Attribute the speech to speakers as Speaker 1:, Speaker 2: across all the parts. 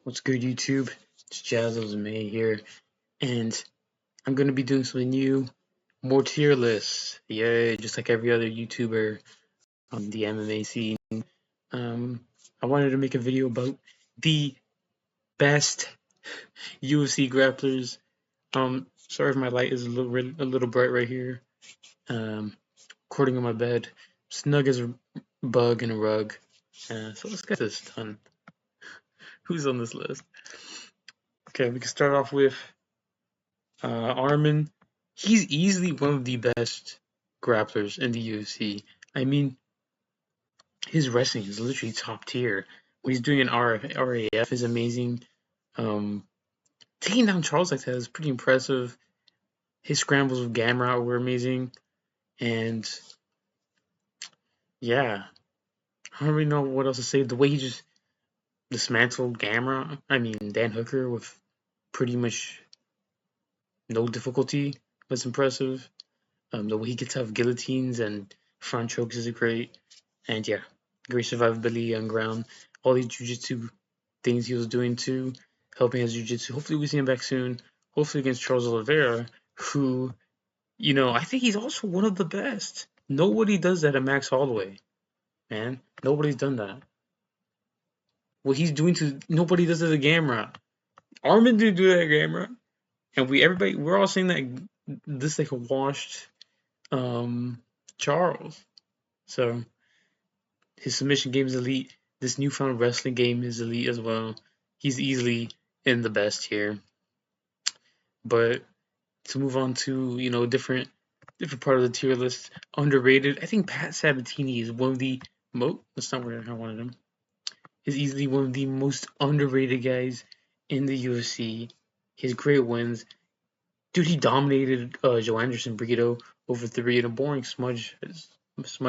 Speaker 1: What's good, YouTube? It's jazzlovesmma here, and I'm gonna be doing something new, more tier lists. Yay! Just like every other YouTuber on the MMA scene. Um, I wanted to make a video about the best UFC grapplers. Sorry if my light is a little bright right here. Recording on my bed, snug as a bug in a rug. So let's get this done. Who's on this list? Okay, we can start off with Armin. He's easily one of the best grapplers in the UFC. I mean, his wrestling is literally top tier. What he's doing in RAF is amazing. Taking down Charles like that is pretty impressive. His scrambles with Gamrot were amazing. And yeah, I don't really know what else to say. The way he just dismantled Dan Hooker with pretty much no difficulty was impressive. The way he gets out of guillotines and front chokes is great. And yeah, great survivability on ground. All these jiu-jitsu things he was doing too, helping his jiu-jitsu. Hopefully we see him back soon. Hopefully against Charles Oliveira, who, I think he's also one of the best. Nobody does that at Max Holloway, man. Nobody's done that. What he's doing nobody does it at Gamrot. Armin didn't do that at Gamrot. And we're all saying that this like a washed Charles. So his submission game is elite. This newfound wrestling game is elite as well. He's easily in the best here. But to move on to different part of the tier list, underrated. I think Pat Sabatini is one of the most. That's not where I wanted him. Is easily one of the most underrated guys in the UFC. His great wins. Dude, he dominated Joe Anderson Brito over 3 in a boring smudge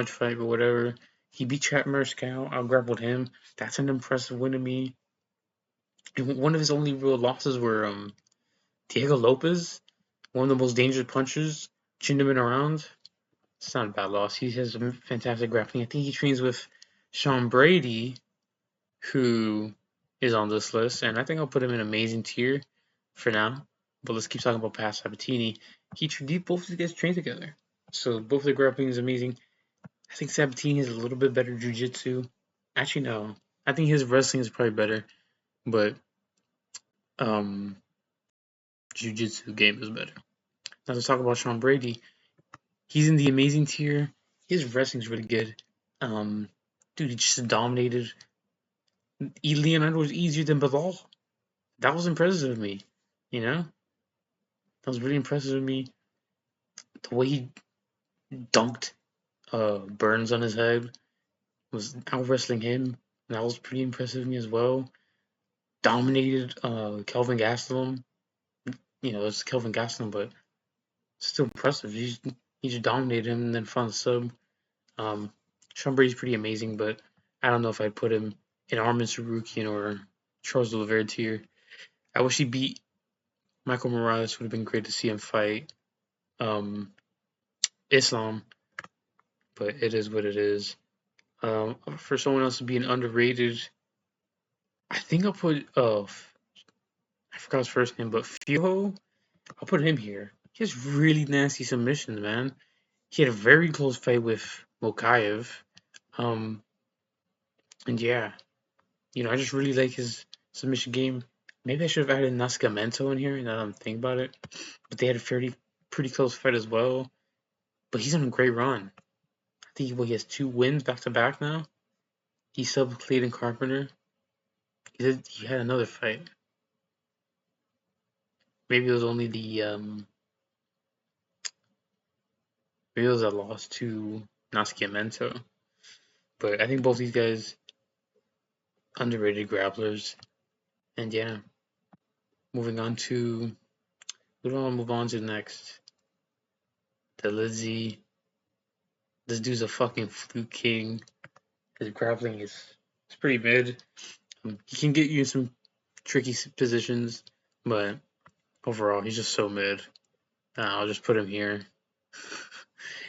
Speaker 1: fight or whatever. He beat Chad Murskow, out-grappled him. That's an impressive win to me. And one of his only real losses were Diego Lopez, one of the most dangerous punchers, chinned him in a round. It's not a bad loss. He has fantastic grappling. I think he trains with Sean Brady, who is on this list, and I think I'll put him in amazing tier for now. But let's keep talking about Pat Sabatini. Both of these guys train together, so both of their grappling is amazing. I think Sabatini has a little bit better jiu-jitsu. Actually, no. I think his wrestling is probably better, but jiu-jitsu game is better. Now let's talk about Sean Brady. He's in the amazing tier. His wrestling is really good. Dude, he just dominated. Leonardo was easier than Bilal. That was impressive to me. That was really impressive to me. The way he dunked Burns on his head was out wrestling him. That was pretty impressive to me as well. Dominated Kelvin Gastelum. It's Kelvin Gastelum, but still impressive. He just dominated him and then found the sub. Sean Brady's pretty amazing, but I don't know if I'd put him in Armin Tsarukyan or Charles Oliveira tier. I wish he beat Michael Morales. Would have been great to see him fight Islam, but it is what it is. For someone else to be an underrated, I think I'll put I forgot his first name, but Fuho. I'll put him here. He has really nasty submissions, man. He had a very close fight with Mokaev. And yeah, I just really like his submission game. Maybe I should have added Nascimento in here now that I'm thinking about it. But they had a pretty close fight as well. But he's on a great run. I think he has 2 wins back to back now. He subbed Clayton Carpenter. He had another fight. Maybe it was only maybe it was a loss to Nascimento. But I think both these guys underrated grapplers. And yeah, moving on to we don't want to move on to next. The Lizzie. This dude's a fucking fluke king. His grappling is pretty mid. He can get you in some tricky positions, but overall he's just so mid. I'll just put him here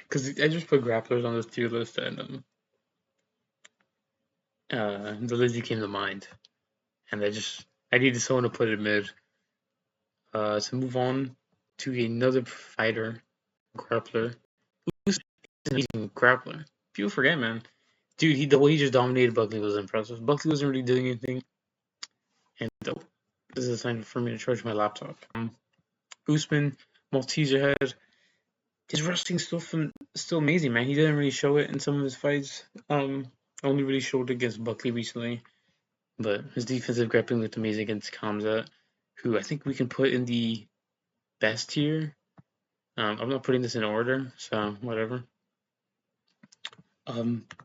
Speaker 1: because I just put grapplers on this tier list, and the Lizzie came to mind, and I just I needed someone to put it mid. To move on to another fighter, grappler. Who's an amazing grappler? People forget, man. Dude, the way he just dominated Buckley was impressive. Buckley wasn't really doing anything, and this is a sign for me to charge my laptop. Usman, Malteser head. His wrestling still amazing, man. He didn't really show it in some of his fights. Only really showed it against Buckley recently, but his defensive grappling looked amazing against Kamzat, who I think we can put in the best tier. I'm not putting this in order, so whatever.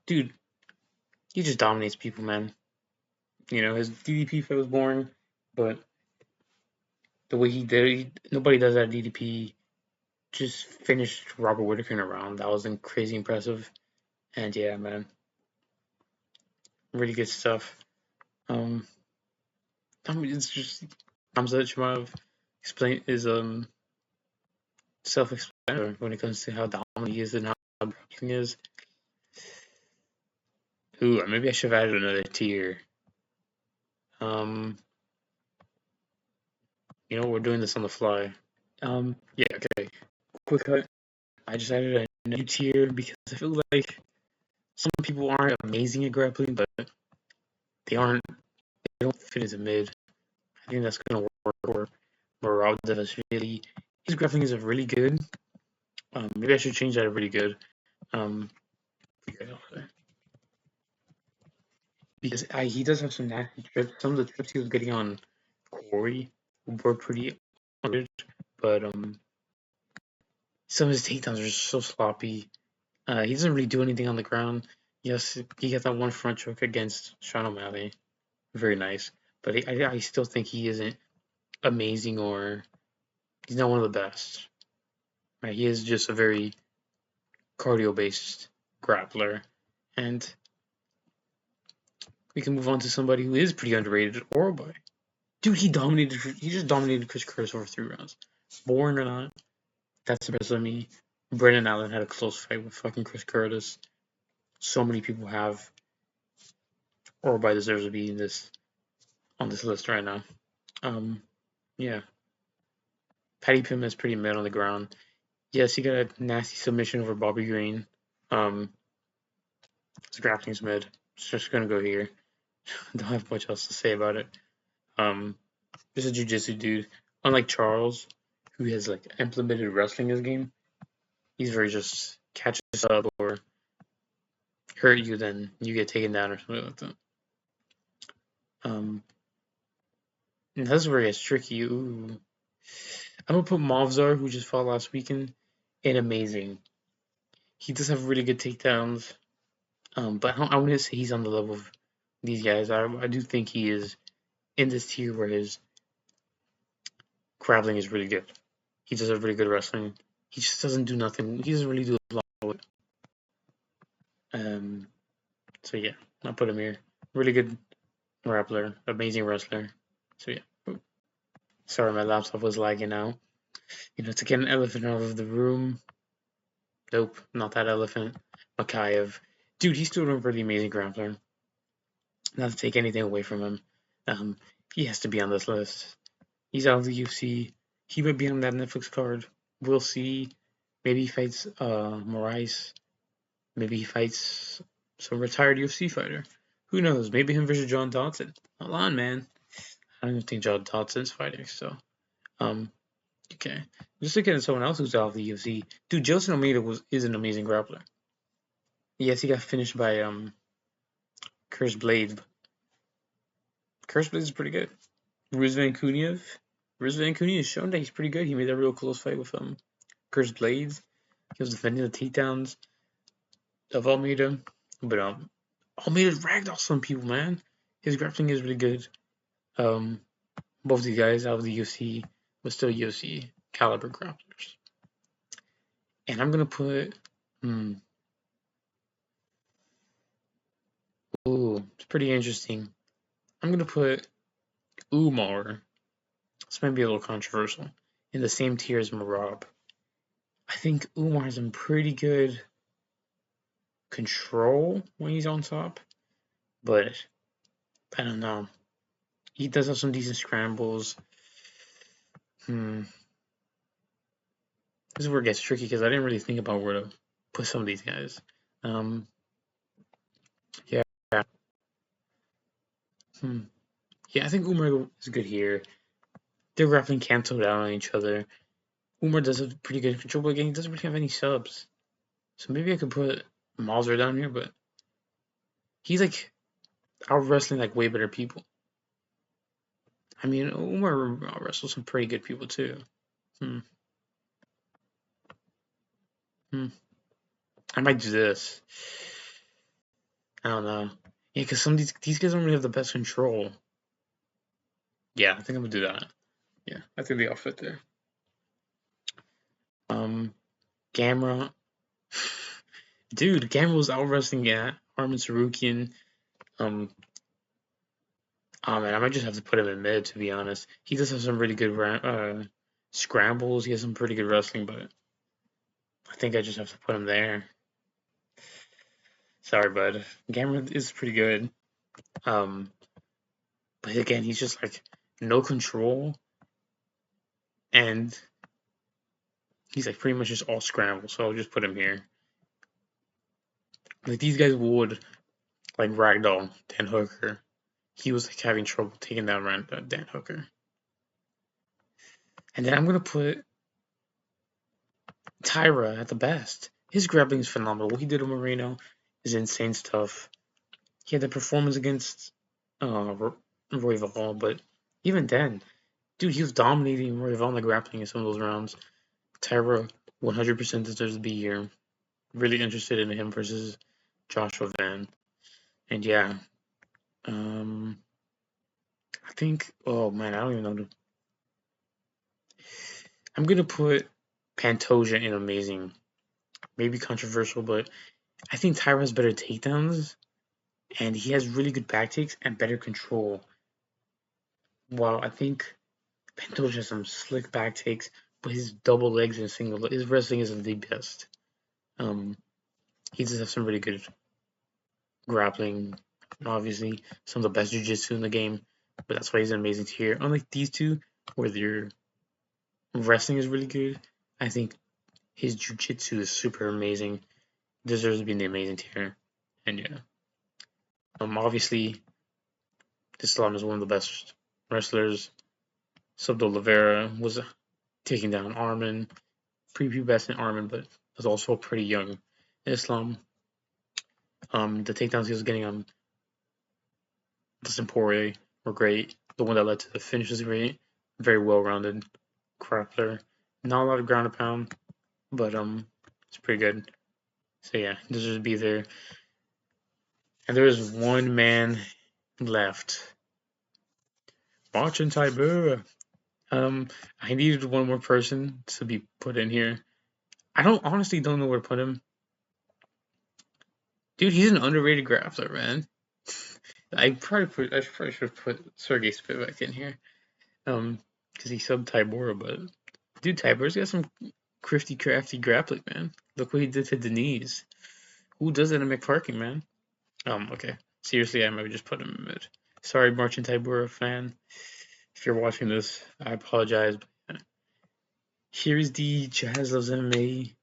Speaker 1: Dude, he just dominates people, man. You know, his DDP fight was boring, but the way he did it, nobody does that DDP. Just finished Robert Whitaker in a round. That was crazy impressive. And yeah, man, really good stuff. I mean, it's just Hamza Chimaev is self-explanatory when it comes to how dominant he is and how grappling is. Ooh, maybe I should have added another tier. We're doing this on the fly. Yeah, okay. Quick cut. I just added a new tier because I feel like some people aren't amazing at grappling, but they don't fit into mid. I think that's gonna work for Marab Devashvili. His grappling is really good. Maybe I should change that to really good. Because he does have some nasty trips. Some of the trips he was getting on Corey were pretty good, but some of his takedowns are just so sloppy. He doesn't really do anything on the ground. Yes, he got that one front choke against Sean O'Malley, very nice. But I still think he isn't amazing, or he's not one of the best. Right? He is just a very cardio-based grappler, and we can move on to somebody who is pretty underrated, Orboy. Dude, he just dominated Chris Curtis over 3 rounds. Boring or not, that's impressive to me. Brendan Allen had a close fight with fucking Chris Curtis. So many people have. Orboy deserves to be on this list right now. Yeah. Paddy Pim is pretty mid on the ground. Yes, he got a nasty submission over Bobby Green. His grappling's mid. It's just gonna go here. Don't have much else to say about it. Just a jiu-jitsu dude. Unlike Charles, who has like implemented wrestling in his game, he's very just catch us up or hurt you, then you get taken down or something like that. And that's where it gets tricky. Ooh. I'm gonna put Mavzar, who just fought last weekend, in amazing. He does have really good takedowns, but I wouldn't say he's on the level of these guys. I do think he is in this tier where his grappling is really good. He does have really good wrestling. He just doesn't do nothing. He doesn't really do a lot of it. So yeah, I'll put him here. Really good grappler, amazing wrestler. So yeah. Sorry, my laptop was lagging out. To get an elephant out of the room. Nope, not that elephant. Makayev. Dude, he's still doing a pretty amazing grappler. Not to take anything away from him. He has to be on this list. He's out of the UFC. He might be on that Netflix card. We'll see. Maybe he fights Moraes. Maybe he fights some retired UFC fighter. Who knows? Maybe him versus John Dodson. Hold on, man. I don't even think John Dodson's fighting, so okay. Just looking at someone else who's out of the UFC. Dude, Joseph Almeida is an amazing grappler. Yes, he got finished by Curse Blade. Curse Blade is pretty good. Rizvan Kuniev has shown that he's pretty good. He made a real close fight with Curse Blades. He was defending the takedowns of Almeida. But Almeida ragdoll some people, man. His grappling is really good. Both these guys out of the UFC, but still UFC caliber grapplers. And I'm gonna put it's pretty interesting. I'm gonna put Umar. This might be a little controversial. In the same tier as Marab. I think Umar has some pretty good control when he's on top, but I don't know. He does have some decent scrambles. This is where it gets tricky because I didn't really think about where to put some of these guys. Yeah. Yeah, I think Umar is good here. They're grappling canceled out on each other. Umar does a pretty good control, but again, he doesn't really have any subs. So maybe I could put Mauser down here, but he's like out wrestling like way better people. I mean, Umar wrestles some pretty good people too. Hmm. Hmm. I might do this. I don't know. Yeah, because some of these guys don't really have the best control. Yeah, I think I'm gonna do that. Yeah, I think the outfit there. Gamera. Dude, Gamera was out wrestling Armin Sarukian. Oh man, I might just have to put him in mid to be honest. He does have some really good scrambles. He has some pretty good wrestling, but I think I just have to put him there. Sorry, bud. Gamera is pretty good. But again, he's just like no control, and he's like pretty much just all scramble. So I'll just put him here. Like these guys would like ragdoll Dan Hooker. He was like having trouble taking down Dan Hooker. And then I'm gonna put Tyra at the best. His grappling is phenomenal. What he did to Moreno is insane stuff. He had the performance against Royval, but even then, dude, he was dominating Royval in the grappling in some of those rounds. Tyra 100% deserves to be here. Really interested in him versus Joshua Van. And yeah, I think, oh man, I don't even know. I'm gonna put Pantoja in amazing. Maybe controversial, but I think Tyra has better takedowns and he has really good back takes and better control. While I think Pantoja has some slick back takes, but his double legs and his wrestling isn't the best. He does have some really good grappling, obviously some of the best jiu-jitsu in the game, but that's why he's an amazing tier. Unlike these two, where their wrestling is really good, I think his jiu-jitsu is super amazing. Deserves to be in the amazing tier. And yeah. Obviously Islam is one of the best wrestlers. Subdo Oliveira was taking down Armin, prepubescent Armin, but was also pretty young. Islam, the takedowns he was getting on Dustin Poirier were great. The one that led to the finish was great. Very well-rounded grappler. Not a lot of ground and pound, but it's pretty good. So yeah, deserves to be there. And there is one man left. Marcin Tybura. I needed one more person to be put in here. I honestly don't know where to put him. Dude, he's an underrated grappler, man. I probably should have put Sergey Spivak in here. Because he subbed Tybura, but dude, Tybura's got some crafty grappling, man. Look what he did to Denise. Who does that in McParking, man? Okay. Seriously, I might just put him in mid. Sorry, Marcin Tybura fan. If you're watching this, I apologize. But here is the Jazz Loves MMA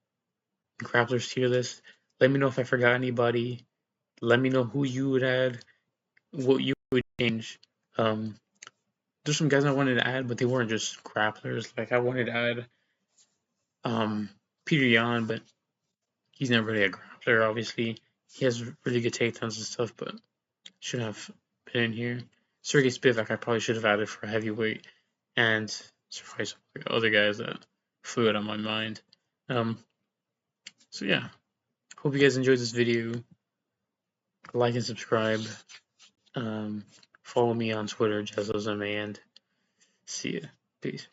Speaker 1: Grapplers tier list. Let me know if I forgot anybody. Let me know who you would add, what you would change. There's some guys I wanted to add, but they weren't just grapplers. Like I wanted to add Peter Yan, but he's not really a grappler. Obviously, he has really good takedowns and stuff, but should have been in here. Sergey Spivak, I probably should have added for heavyweight, and surprise other guys that flew out of my mind. So yeah, hope you guys enjoyed this video. Like and subscribe. Follow me on Twitter, jazzlovesmma, and see ya. Peace.